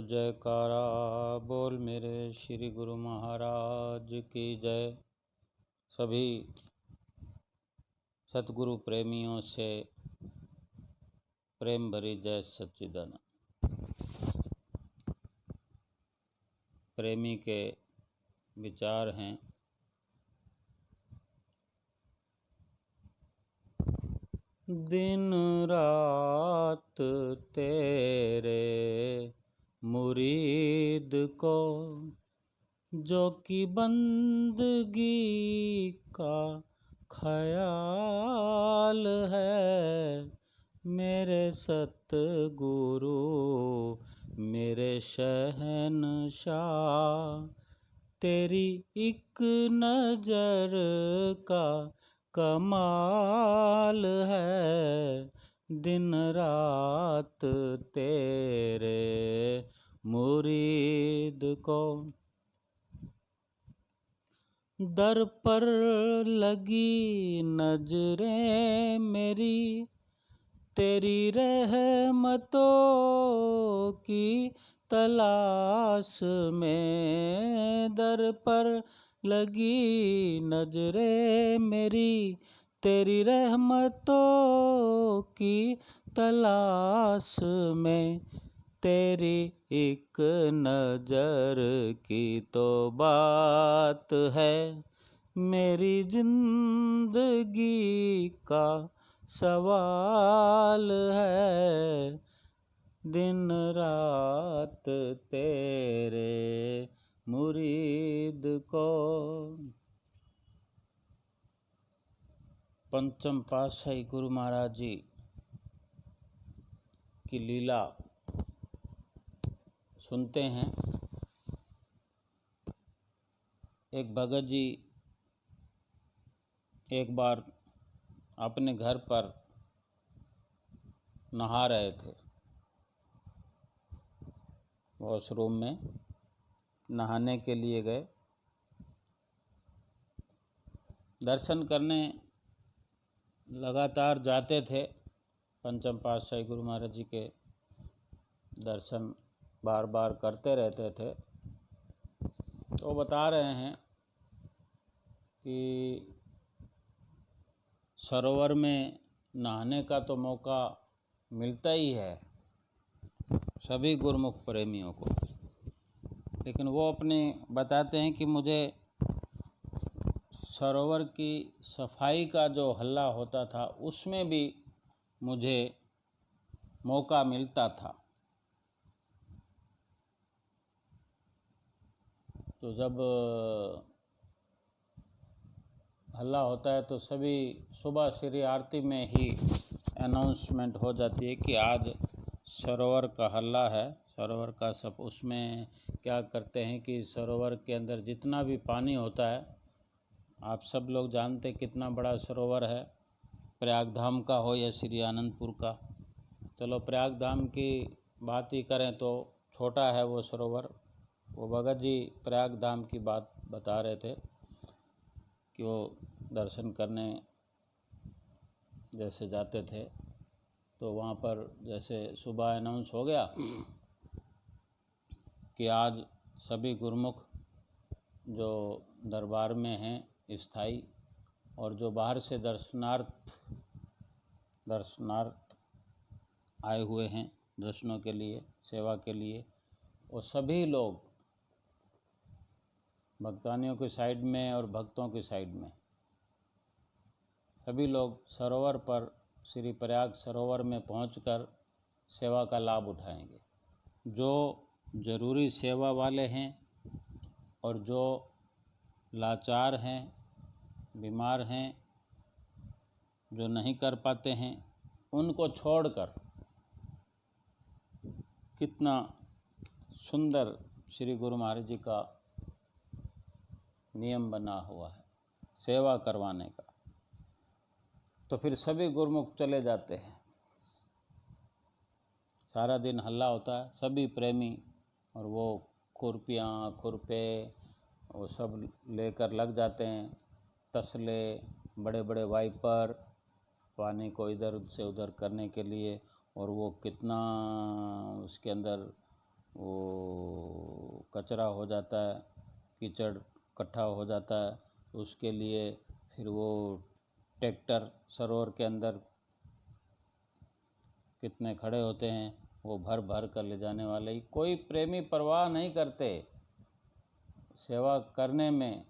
जयकारा बोल मेरे श्री गुरु महाराज की जय। सभी सतगुरु प्रेमियों से प्रेम भरी जय सच्चिदानंद। प्रेमी के विचार हैं, दिन रात तेरे मुरीद को जो कि बंदगी का ख्याल है। मेरे सतगुरु मेरे शहंशाह, तेरी एक नजर का कमाल है। दिन रात तेरे मुरीद को दर पर लगी नजरें मेरी, तेरी रहमतों की तलाश में। दर पर लगी नजरें मेरी, तेरी रहमतों की तलाश में। तेरी एक नजर की तो बात है, मेरी जिंदगी का सवाल है। दिन रात तेरे मुरीद को। पंचम पातशाही गुरु महाराज जी की लीला सुनते हैं। एक भगत जी एक बार अपने घर पर नहा रहे थे। वॉशरूम में नहाने के लिए गए। दर्शन करने लगातार जाते थे। पंचम पातशाही गुरु महाराज जी के दर्शन बार बार करते रहते थे। तो बता रहे हैं कि सरोवर में नहाने का तो मौका मिलता ही है सभी गुरुमुख प्रेमियों को, लेकिन वो अपने बताते हैं कि मुझे सरोवर की सफाई का जो हल्ला होता था उसमें भी मुझे मौका मिलता था। तो जब हल्ला होता है तो सभी सुबह श्री आरती में ही अनाउंसमेंट हो जाती है कि आज सरोवर का हल्ला है, सरोवर का सब। उसमें क्या करते हैं कि सरोवर के अंदर जितना भी पानी होता है, आप सब लोग जानते कितना बड़ा सरोवर है, प्रयागधाम का हो या श्री आनंदपुर का। चलो प्रयागधाम की बात ही करें तो छोटा है वो सरोवर। वो भगत जी प्रयागधाम की बात बता रहे थे कि वो दर्शन करने जैसे जाते थे तो वहाँ पर जैसे सुबह अनाउंस हो गया कि आज सभी गुरुमुख जो दरबार में हैं स्थाई और जो बाहर से दर्शनार्थ आए हुए हैं दर्शनों के लिए, सेवा के लिए, वो सभी लोग भक्तानियों की साइड में और भक्तों की साइड में सभी लोग सरोवर पर श्री प्रयाग सरोवर में पहुंचकर सेवा का लाभ उठाएंगे। जो जरूरी सेवा वाले हैं और जो लाचार हैं, बीमार हैं, जो नहीं कर पाते हैं, उनको छोड़कर कितना सुंदर श्री गुरु महाराज जी का नियम बना हुआ है सेवा करवाने का। तो फिर सभी गुरुमुख चले जाते हैं। सारा दिन हल्ला होता है, सभी प्रेमी और वो खुरपियाँ खुरपे वो सब लेकर लग जाते हैं। तसले, बड़े बड़े वाइपर पानी को इधर से उधर करने के लिए, और वो कितना उसके अंदर वो कचरा हो जाता है, कीचड़ इकट्ठा हो जाता है, उसके लिए फिर वो ट्रैक्टर सरोवर के अंदर कितने खड़े होते हैं, वो भर भर कर ले जाने वाले ही। कोई प्रेमी परवाह नहीं करते, सेवा करने में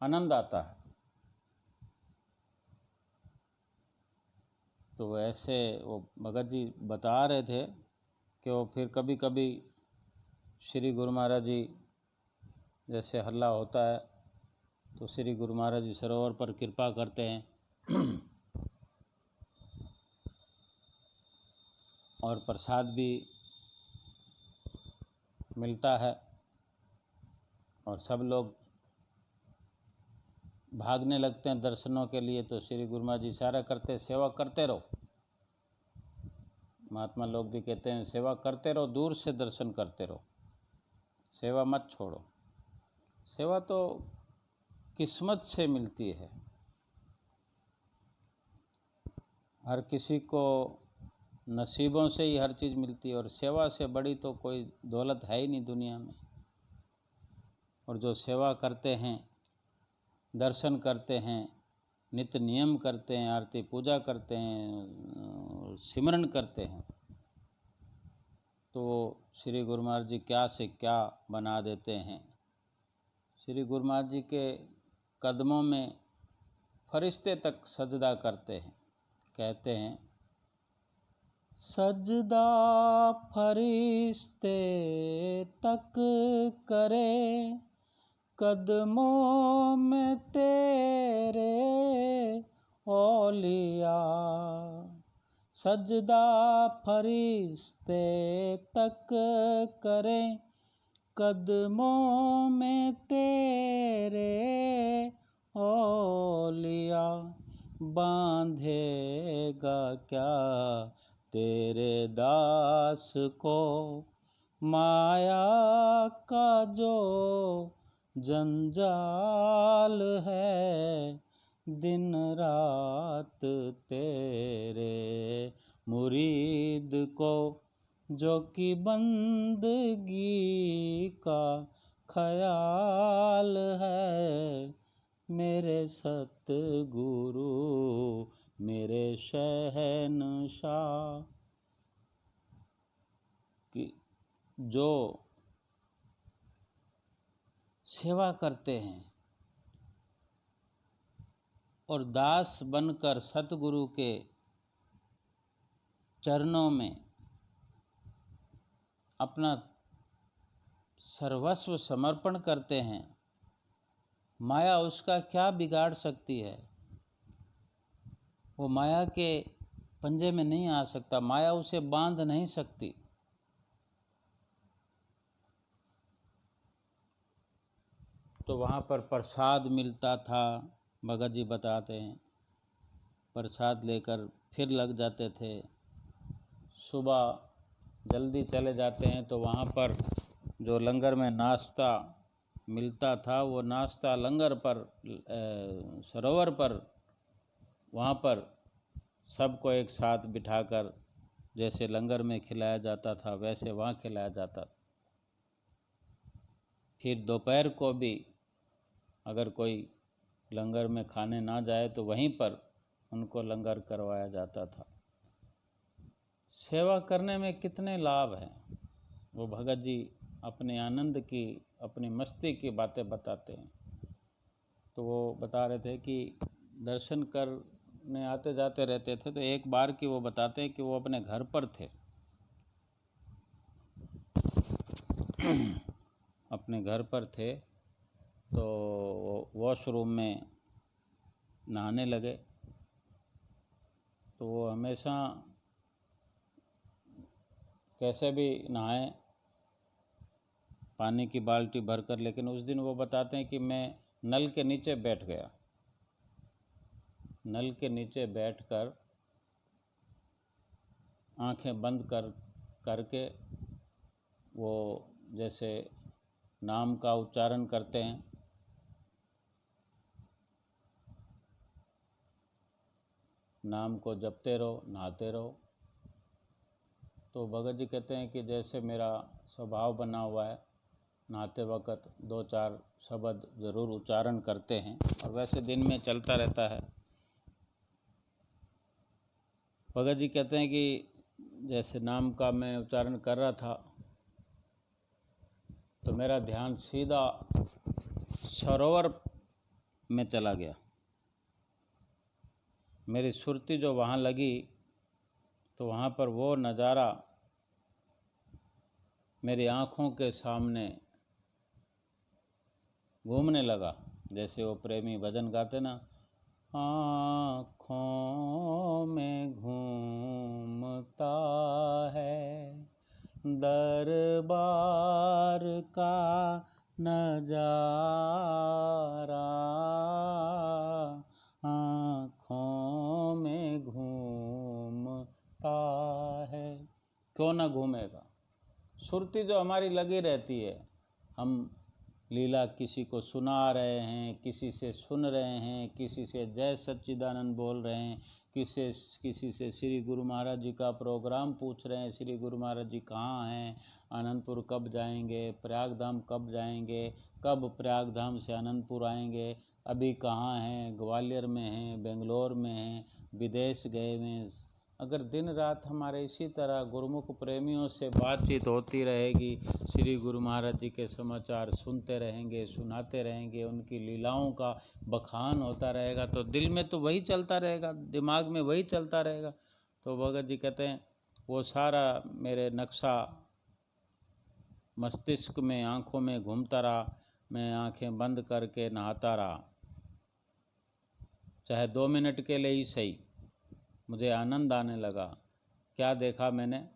आनंद आता है। तो ऐसे वो भगत जी बता रहे थे कि वो फिर कभी कभी श्री गुरु महाराज जी जैसे हल्ला होता है तो श्री गुरु महाराज जी सरोवर पर कृपा करते हैं और प्रसाद भी मिलता है और सब लोग भागने लगते हैं दर्शनों के लिए। तो श्री गुरु महाराज जी इशारा करते, सेवा करते रहो। महात्मा लोग भी कहते हैं सेवा करते रहो, दूर से दर्शन करते रहो, सेवा मत छोड़ो। सेवा तो किस्मत से मिलती है, हर किसी को नसीबों से ही हर चीज़ मिलती है, और सेवा से बड़ी तो कोई दौलत है ही नहीं दुनिया में। और जो सेवा करते हैं, दर्शन करते हैं, नित्य नियम करते हैं, आरती पूजा करते हैं, सिमरन करते हैं, तो श्री गुरु महाराज जी क्या से क्या बना देते हैं। श्री गुरु महाराज जी के कदमों में फरिश्ते तक सजदा करते हैं। कहते हैं, सजदा फरिश्ते तक करे, कदमों में तेरे औलिया। सजदा फरिश्ते तक करे, कदमों में तेरे औलिया। बांधेगा क्या तेरे दास को माया का जो जंजाल है। दिन रात तेरे मुरीद को जो कि बंदगी का ख्याल है। मेरे सतगुरु मेरे शहंशाह की जो सेवा करते हैं और दास बनकर सतगुरु के चरणों में अपना सर्वस्व समर्पण करते हैं, माया उसका क्या बिगाड़ सकती है। वो माया के पंजे में नहीं आ सकता, माया उसे बांध नहीं सकती। तो वहाँ पर प्रसाद मिलता था, भगत जी बताते हैं। प्रसाद लेकर फिर लग जाते थे। सुबह जल्दी चले जाते हैं तो वहाँ पर जो लंगर में नाश्ता मिलता था, वो नाश्ता लंगर पर सरोवर पर वहाँ पर सबको एक साथ बिठाकर जैसे लंगर में खिलाया जाता था वैसे वहाँ खिलाया जाता। फिर दोपहर को भी अगर कोई लंगर में खाने ना जाए तो वहीं पर उनको लंगर करवाया जाता था। सेवा करने में कितने लाभ हैं, वो भगत जी अपने आनंद की, अपनी मस्ती की बातें बताते हैं। तो वो बता रहे थे कि दर्शन करने आते जाते रहते थे। तो एक बार की वो बताते हैं कि वो अपने घर पर थे अपने घर पर थे तो वॉशरूम में नहाने लगे। तो वो हमेशा कैसे भी नहाए, पानी की बाल्टी भरकर, लेकिन उस दिन वो बताते हैं कि मैं नल के नीचे बैठ गया। नल के नीचे बैठकर आंखें बंद करके वो जैसे नाम का उच्चारण करते हैं, नाम को जपते रहो, नहाते रहो। तो भगत जी कहते हैं कि जैसे मेरा स्वभाव बना हुआ है, नहाते वक्त 2-4 शब्द ज़रूर उच्चारण करते हैं और वैसे दिन में चलता रहता है। भगत जी कहते हैं कि जैसे नाम का मैं उच्चारण कर रहा था तो मेरा ध्यान सीधा सरोवर में चला गया। मेरी सुरती जो वहाँ लगी तो वहाँ पर वो नज़ारा मेरी आँखों के सामने घूमने लगा। जैसे वो प्रेमी भजन गाते ना, आँखों में घूमता है दरबार का नजारा, आँखों में घूमता है। क्यों ना घूमेगा? सुरती जो हमारी लगी रहती है, हम लीला किसी को सुना रहे हैं, किसी से सुन रहे हैं, किसी से जय सच्चिदानंद बोल रहे हैं, किसी से श्री गुरु महाराज जी का प्रोग्राम पूछ रहे हैं, श्री गुरु महाराज जी कहाँ हैं, आनंदपुर कब जाएंगे, प्रयागधाम कब जाएंगे, कब प्रयागधाम से आनंदपुर आएंगे, अभी कहाँ हैं, ग्वालियर में हैं, बेंगलोर में हैं, विदेश गए हुए हैं। अगर दिन रात हमारे इसी तरह गुरुमुख प्रेमियों से बातचीत होती रहेगी, श्री गुरु महाराज जी के समाचार सुनते रहेंगे, सुनाते रहेंगे, उनकी लीलाओं का बखान होता रहेगा, तो दिल में तो वही चलता रहेगा, दिमाग में वही चलता रहेगा। तो भगत जी कहते हैं वो सारा मेरे नक्शा मस्तिष्क में, आँखों में घूमता रहा। मैं आँखें बंद करके नहाता रहा, चाहे 2 मिनट के लिए ही सही। मुझे आनंद आने लगा। क्या देखा मैंने?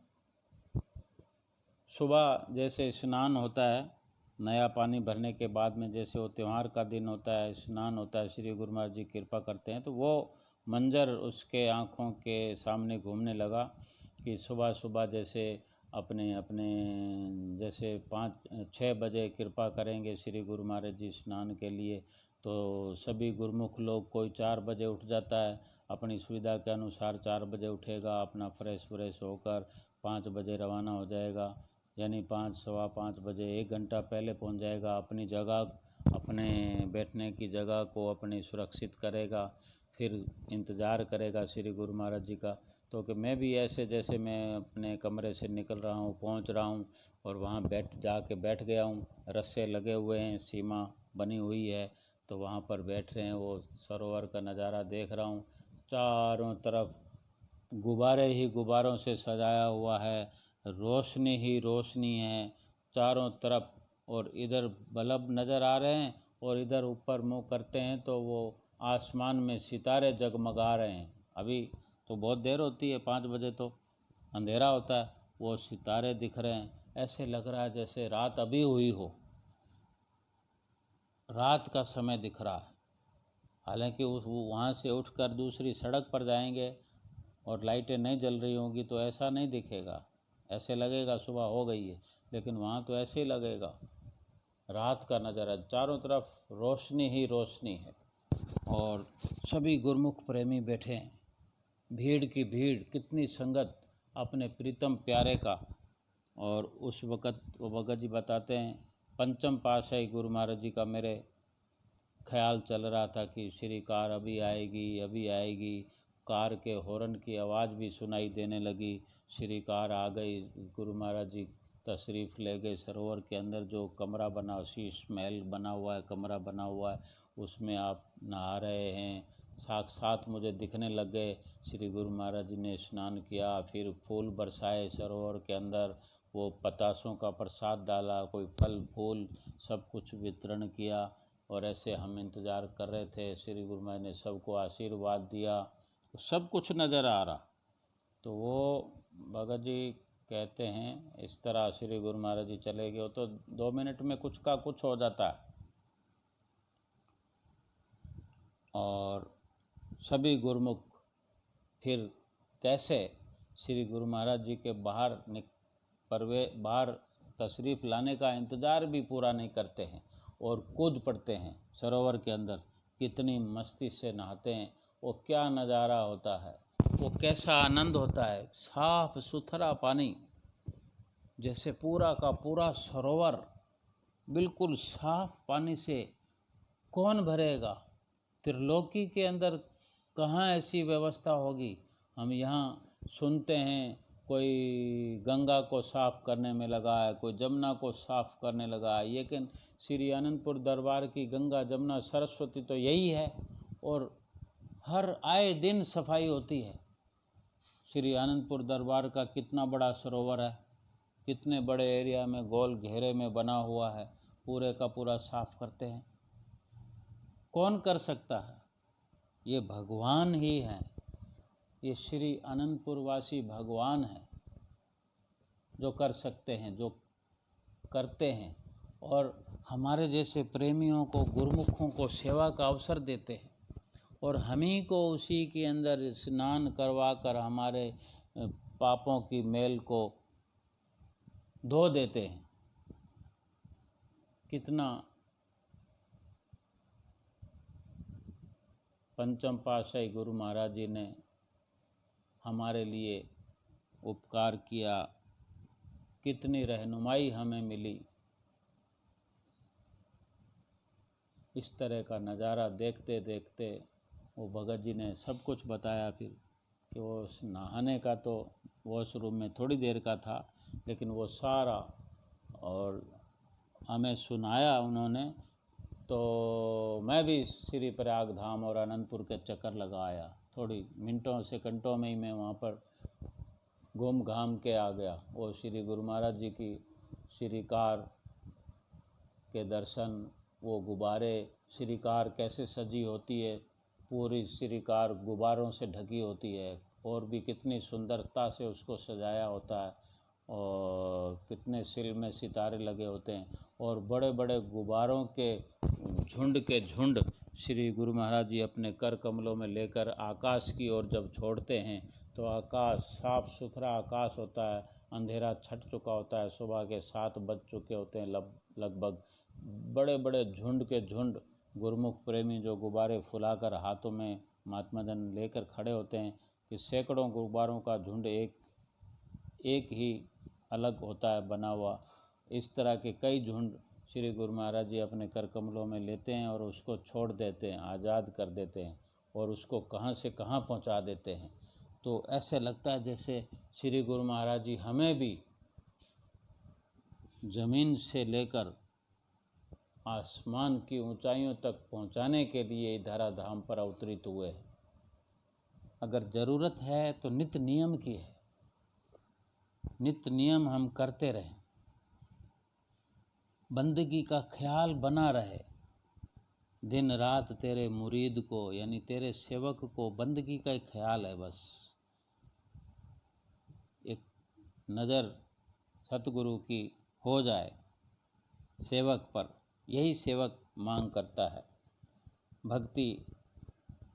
सुबह जैसे स्नान होता है, नया पानी भरने के बाद में, जैसे वो त्यौहार का दिन होता है, स्नान होता है, श्री गुरु महाराज जी कृपा करते हैं, तो वो मंजर उसके आँखों के सामने घूमने लगा कि सुबह सुबह जैसे अपने अपने जैसे 5-6 बजे कृपा करेंगे श्री गुरु महाराज जी स्नान के लिए, तो सभी गुरुमुख लोग कोई 4 बजे उठ जाता है, अपनी सुविधा के अनुसार 4 बजे उठेगा, अपना फ्रेश होकर 5 बजे रवाना हो जाएगा, यानी 5-5:15 बजे 1 घंटा पहले पहुंच जाएगा, अपनी जगह, अपने बैठने की जगह को अपनी सुरक्षित करेगा, फिर इंतज़ार करेगा श्री गुरु महाराज जी का। तो कि मैं भी ऐसे जैसे मैं अपने कमरे से निकल रहा हूँ, पहुँच रहा हूँ और वहाँ बैठ गया हूँ, रस्से लगे हुए हैं, सीमा बनी हुई है, तो वहाँ पर बैठ रहे हैं, वो सरोवर का नज़ारा देख रहा हूँ। चारों तरफ गुब्बारे ही गुब्बारों से सजाया हुआ है, रोशनी ही रोशनी है चारों तरफ, और इधर बल्ब नज़र आ रहे हैं और इधर ऊपर मुँह करते हैं तो वो आसमान में सितारे जगमगा रहे हैं। अभी तो बहुत देर होती है, 5 बजे तो अंधेरा होता है, वो सितारे दिख रहे हैं। ऐसे लग रहा है जैसे रात अभी हुई हो, रात का समय दिख रहा है। हालांकि वहाँ से उठकर दूसरी सड़क पर जाएंगे और लाइटें नहीं जल रही होंगी तो ऐसा नहीं दिखेगा, ऐसे लगेगा सुबह हो गई है, लेकिन वहाँ तो ऐसे ही लगेगा रात का नज़ारा, चारों तरफ रोशनी ही रोशनी है और सभी गुरमुख प्रेमी बैठे हैं, भीड़ की भीड़, कितनी संगत अपने प्रीतम प्यारे का। और उस वक़्त वो भगत जी बताते हैं, पंचम पातशाही गुरु महाराज जी का मेरे ख्याल चल रहा था कि श्री कार अभी आएगी। कार के हॉर्न की आवाज़ भी सुनाई देने लगी, श्री कार आ गई। गुरु महाराज जी तशरीफ़ ले गए सरोवर के अंदर, जो कमरा बना, शीश महल बना हुआ है, कमरा बना हुआ है, उसमें आप नहा रहे हैं। साक्षात मुझे दिखने लग गए। श्री गुरु महाराज जी ने स्नान किया, फिर फूल बरसाए सरोवर के अंदर, वो पतासों का प्रसाद डाला, कोई फल फूल सब कुछ वितरण किया, और ऐसे हम इंतज़ार कर रहे थे। श्री गुरु महाराज ने सबको आशीर्वाद दिया, सब कुछ नज़र आ रहा। तो वो भगत जी कहते हैं इस तरह श्री गुरु महाराज जी चले गए तो 2 मिनट में कुछ का कुछ हो जाता है। और सभी गुरुमुख फिर कैसे श्री गुरु महाराज जी के बाहर तशरीफ़ लाने का इंतज़ार भी पूरा नहीं करते हैं और कूद पड़ते हैं सरोवर के अंदर। कितनी मस्ती से नहाते हैं, वो क्या नज़ारा होता है, वो कैसा आनंद होता है। साफ़ सुथरा पानी, जैसे पूरा का पूरा सरोवर बिल्कुल साफ पानी से कौन भरेगा। त्रिलोकी के अंदर कहाँ ऐसी व्यवस्था होगी। हम यहाँ सुनते हैं कोई गंगा को साफ करने में लगा है, कोई जमुना को साफ करने लगा है, लेकिन श्री आनंदपुर दरबार की गंगा जमुना सरस्वती तो यही है और हर आए दिन सफाई होती है। श्री आनंदपुर दरबार का कितना बड़ा सरोवर है, कितने बड़े एरिया में गोल घेरे में बना हुआ है, पूरे का पूरा साफ करते हैं। कौन कर सकता है? ये भगवान ही हैं, ये श्री अनंतपुरवासी भगवान हैं जो कर सकते हैं, जो करते हैं और हमारे जैसे प्रेमियों को, गुरुमुखों को सेवा का अवसर देते हैं और हम ही को उसी के अंदर स्नान करवा कर हमारे पापों की मैल को धो देते हैं। कितना पंचम पातशाही गुरु महाराज जी ने हमारे लिए उपकार किया, कितनी रहनुमाई हमें मिली। इस तरह का नज़ारा देखते देखते वो भगत जी ने सब कुछ बताया फिर कि वो नहाने का तो वॉशरूम में थोड़ी देर का था, लेकिन वो सारा और हमें सुनाया उन्होंने। तो मैं भी श्री प्रयाग धाम और अनंतपुर के चक्कर लगाया, थोड़ी मिनटों सेकंडों में ही मैं वहाँ पर घूम घाम के आ गया। वो श्री गुरु महाराज जी की श्रीकार के दर्शन, वो गुब्बारे, श्रीकार कैसे सजी होती है, पूरी श्रीकार गुब्बारों से ढकी होती है और भी कितनी सुंदरता से उसको सजाया होता है और कितने सिल में सितारे लगे होते हैं और बड़े बड़े गुब्बारों के झुंड श्री गुरु महाराज जी अपने कर कमलों में लेकर आकाश की ओर जब छोड़ते हैं तो आकाश साफ सुथरा आकाश होता है, अंधेरा छट चुका होता है, सुबह के 7 बज चुके होते हैं लगभग। बड़े बड़े झुंड के झुंड गुरुमुख प्रेमी जो गुब्बारे फुलाकर हाथों में महात्मा जन लेकर खड़े होते हैं कि सैकड़ों गुब्बारों का झुंड एक ही अलग होता है बना हुआ। इस तरह के कई झुंड श्री गुरु महाराज जी अपने कर कमलों में लेते हैं और उसको छोड़ देते हैं, आज़ाद कर देते हैं और उसको कहाँ से कहाँ पहुँचा देते हैं। तो ऐसे लगता है जैसे श्री गुरु महाराज जी हमें भी ज़मीन से लेकर आसमान की ऊंचाइयों तक पहुंचाने के लिए धराधाम पर अवतरित हुए हैं। अगर ज़रूरत है तो नित्य नियम की है, नित्य नियम हम करते रहें, बंदगी का ख्याल बना रहे। दिन रात तेरे मुरीद को यानी तेरे सेवक को बंदगी का एक ख्याल है, बस एक नज़र सतगुरु की हो जाए सेवक पर, यही सेवक मांग करता है। भक्ति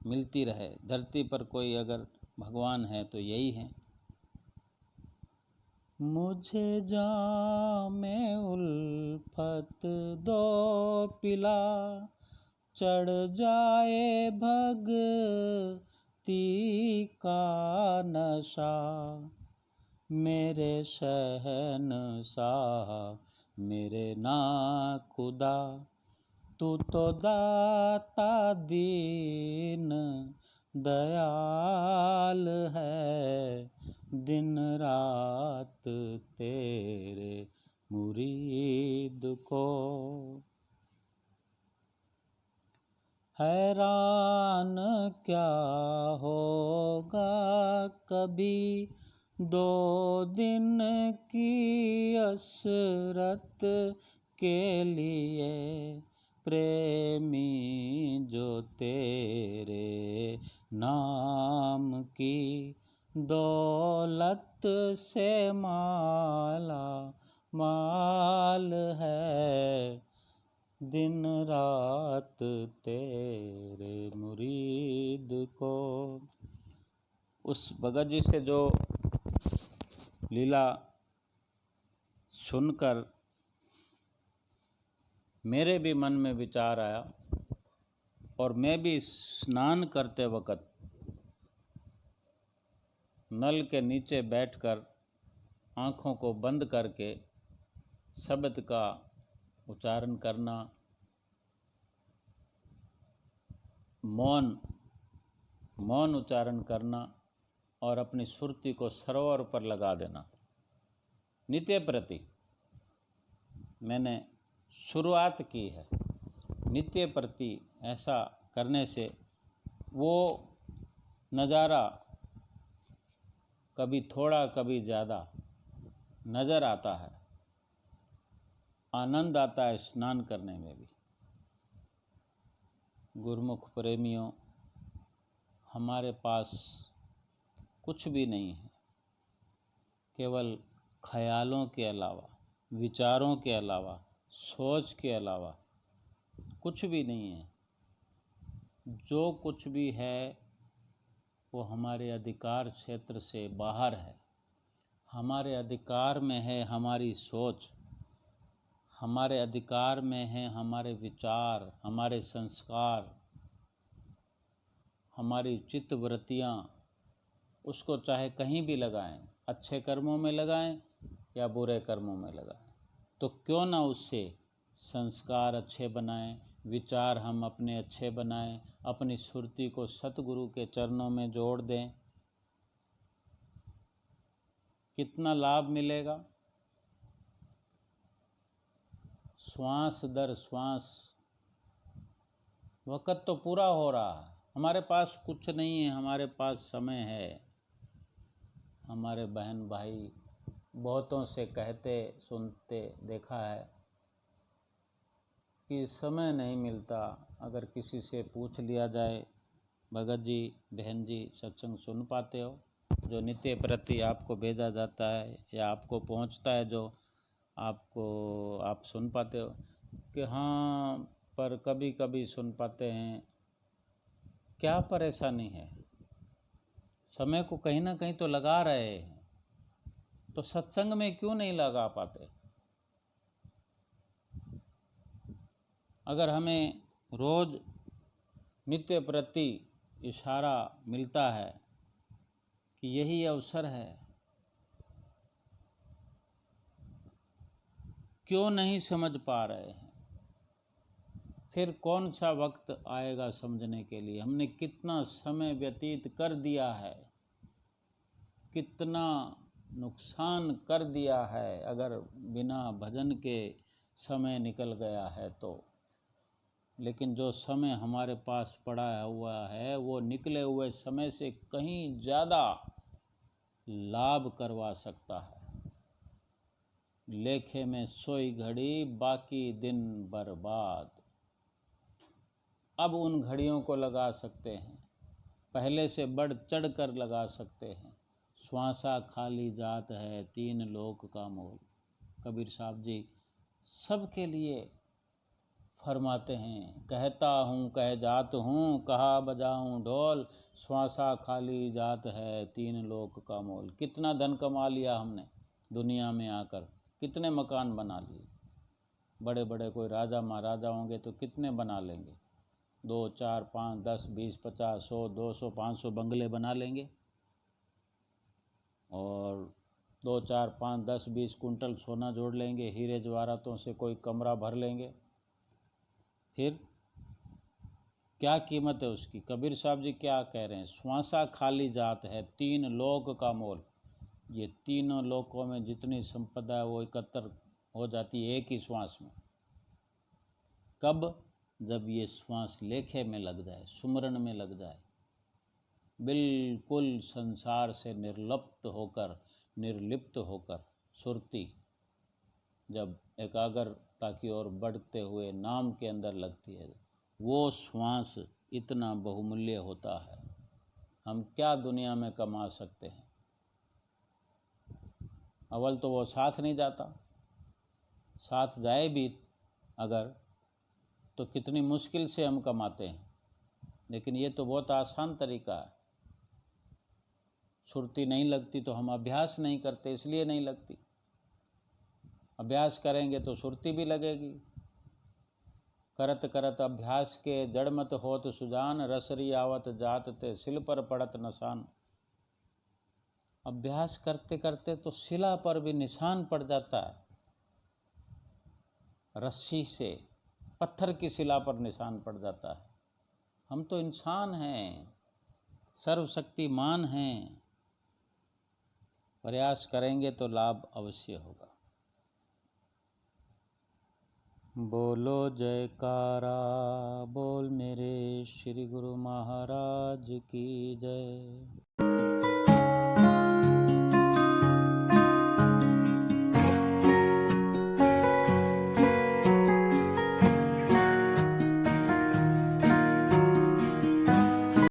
मिलती रहे, धरती पर कोई अगर भगवान है तो यही है। मुझे जामे उल्फत दो पिला, चढ़ जाए भक्ति का नशा, मेरे शहंशाह मेरे ना खुदा, तू तो दाता दीन दयाल है, दिन रात तेरे मुरीद को। हैरान क्या होगा कभी 2 दिन की असरत के लिए, प्रेमी जो तेरे नाम की दौलत से माला माल है, दिन रात तेरे मुरीद को। उस भगत जी से जो लीला सुनकर मेरे भी मन में विचार आया और मैं भी स्नान करते वक्त नल के नीचे बैठकर आँखों को बंद करके शब्द का उच्चारण करना, मौन उच्चारण करना और अपनी सुरती को सरोवर पर लगा देना। नित्य प्रति मैंने शुरुआत की है। नित्य प्रति ऐसा करने से वो नज़ारा कभी थोड़ा कभी ज़्यादा नज़र आता है। आनंद आता है स्नान करने में भी। गुरुमुख प्रेमियों, हमारे पास कुछ भी नहीं है, केवल ख्यालों के अलावा, विचारों के अलावा, सोच के अलावा कुछ भी नहीं है। जो कुछ भी है वो हमारे अधिकार क्षेत्र से बाहर है। हमारे अधिकार में है हमारी सोच, हमारे अधिकार में है हमारे विचार, हमारे संस्कार, हमारी चित्तवृत्तियाँ। उसको चाहे कहीं भी लगाएं, अच्छे कर्मों में लगाएं या बुरे कर्मों में लगाएं, तो क्यों ना उससे संस्कार अच्छे बनाएं, विचार हम अपने अच्छे बनाएं, अपनी सुरती को सतगुरु के चरणों में जोड़ दें। कितना लाभ मिलेगा? श्वास दर श्वास। वक़्त तो पूरा हो रहा है, हमारे पास कुछ नहीं है, हमारे पास समय है। हमारे बहन भाई बहुतों से कहते सुनते देखा है कि समय नहीं मिलता। अगर किसी से पूछ लिया जाए, भगत जी, बहन जी, सत्संग सुन पाते हो? जो नित्य प्रति आपको भेजा जाता है या आपको पहुंचता है, जो आप सुन पाते हो? कि हाँ, पर कभी कभी सुन पाते हैं। क्या परेशानी है? समय को कहीं ना कहीं तो लगा रहे हैं, तो सत्संग में क्यों नहीं लगा पाते? अगर हमें रोज नित्य प्रति इशारा मिलता है कि यही अवसर है, क्यों नहीं समझ पा रहे हैं? फिर कौन सा वक्त आएगा समझने के लिए? हमने कितना समय व्यतीत कर दिया है, कितना नुकसान कर दिया है अगर बिना भजन के समय निकल गया है तो। लेकिन जो समय हमारे पास पड़ा हुआ है वो निकले हुए समय से कहीं ज़्यादा लाभ करवा सकता है। लेखे में सोई घड़ी, बाकी दिन बर्बाद। अब उन घड़ियों को लगा सकते हैं, पहले से बढ़ चढ़ कर लगा सकते हैं। श्वासा खाली जात है, तीन लोक का मोल। कबीर साहब जी सबके लिए फरमाते हैं, कहता हूँ कह जात हूँ, कहा बजाऊँ ढोल, श्वासा खाली जात है, तीन लोक का मोल। कितना धन कमा लिया हमने दुनिया में आकर, कितने मकान बना लिए। बड़े बड़े कोई राजा महाराजा होंगे तो कितने बना लेंगे? 2, 4, 5, 10, 20, 50, 100, 200, 500 बंगले बना लेंगे और 2, 4, 5, 10, 20 कुंटल सोना जोड़ लेंगे, हीरे जवाहरातों से कोई कमरा भर लेंगे। फिर क्या कीमत है उसकी? कबीर साहब जी क्या कह रहे हैं? श्वासा खाली जात है, तीन लोक का मोल। ये तीनों लोकों में जितनी संपदा है वो एकत्र हो जाती है एक ही श्वास में। कब? जब ये श्वास लेखे में लग जाए, सुमरन में लग जाए, बिल्कुल संसार से निर्लिप्त होकर सुरती जब एकाग्रता की ओर बढ़ते हुए नाम के अंदर लगती है, वो श्वास इतना बहुमूल्य होता है। हम क्या दुनिया में कमा सकते हैं? अव्वल तो वो साथ नहीं जाता, साथ जाए भी अगर तो कितनी मुश्किल से हम कमाते हैं। लेकिन ये तो बहुत आसान तरीका है। सुरती नहीं लगती तो हम अभ्यास नहीं करते, इसलिए नहीं लगती। अभ्यास करेंगे तो सुरती भी लगेगी। करत करत अभ्यास के जड़मत होत सुजान, रसरी आवत जात ते सिल पर पड़त नसान। अभ्यास करते करते तो शिला पर भी निशान पड़ जाता है, रस्सी से पत्थर की शिला पर निशान पड़ जाता है। हम तो इंसान हैं, सर्वशक्तिमान हैं, प्रयास करेंगे तो लाभ अवश्य होगा। बोलो जयकारा, बोल मेरे श्री गुरु महाराज की जय।